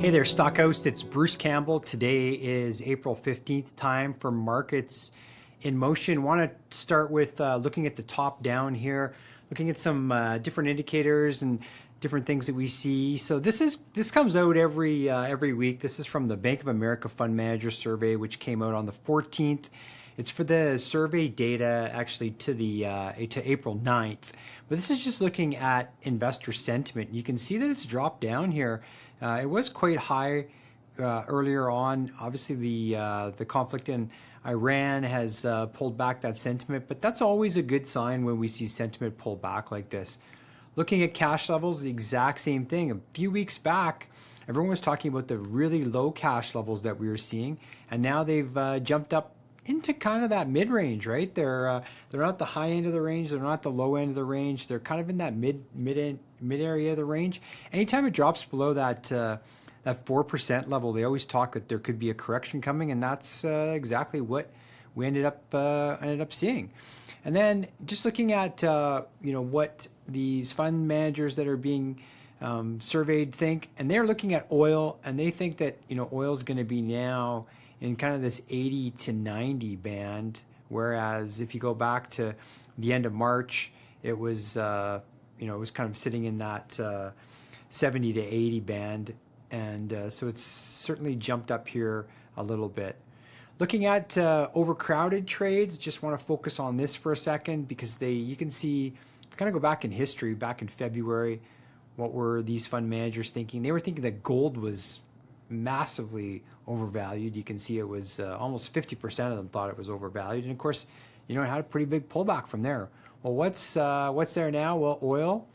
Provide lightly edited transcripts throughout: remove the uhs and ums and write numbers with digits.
Hey there, Stockhouse. It's Bruce Campbell. Today is April 15th, time for markets in motion. Want to start with looking at the top down here, looking at some different indicators and different things that we see. So this comes out every week. This is from the Bank of America Fund Manager Survey, which came out on the 14th. It's for the survey data actually to April 9th. But this is just looking at investor sentiment. You can see that it's dropped down here. It was quite high earlier on. Obviously, the conflict in Iran has pulled back that sentiment, but that's always a good sign when we see sentiment pull back like this. Looking at cash levels, the exact same thing. A few weeks back, everyone was talking about the really low cash levels that we were seeing, and now they've jumped up into kind of that mid-range, right? They're not the high end of the range, they're not the low end of the range. They're kind of in that mid area of the range. Anytime it drops below that 4% level, they always talk that there could be a correction coming, and that's exactly what we ended up seeing. And then just looking at what these fund managers that are being surveyed think, and they're looking at oil, and they think that oil is going to be now in kind of this 80 to 90 band, whereas if you go back to the end of March, it was it was kind of sitting in that 70 to 80 band, and so it's certainly jumped up here a little bit. Looking at overcrowded trades, just want to focus on this for a second because you can see, kind of go back in history, back in February, what were these fund managers thinking? They were thinking that gold was massively overvalued. You can see it was almost 50% of them thought it was overvalued, and of course, it had a pretty big pullback from there. Well, what's there now? Well, oil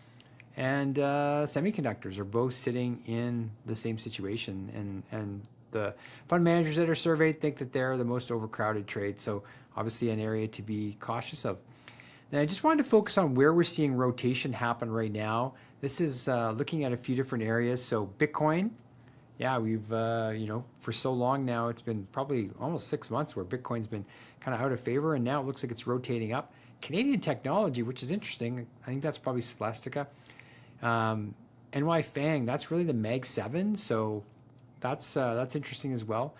and semiconductors are both sitting in the same situation, and the fund managers that are surveyed think that they're the most overcrowded trade. So obviously, an area to be cautious of. Now, I just wanted to focus on where we're seeing rotation happen right now. This is looking at a few different areas. So Bitcoin. Yeah, we've, for so long now, it's been probably almost 6 months where Bitcoin's been kind of out of favor, and now it looks like it's rotating up. Canadian technology, which is interesting, I think that's probably Celestica. NY Fang, that's really the Mag 7, so that's interesting as well.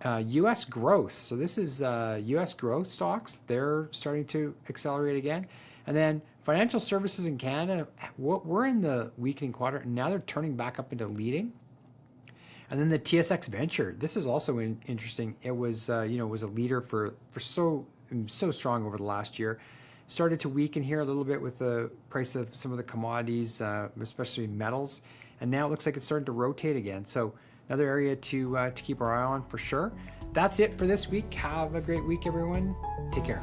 U.S. growth, so this is U.S. growth stocks. They're starting to accelerate again. And then financial services in Canada, we're in the weakening quadrant, and now they're turning back up into leading. And then the TSX Venture, this is also interesting. It was, it was a leader for so strong over the last year. Started to weaken here a little bit with the price of some of the commodities, especially metals. And now it looks like it's starting to rotate again. So another area to keep our eye on for sure. That's it for this week. Have a great week, everyone. Take care.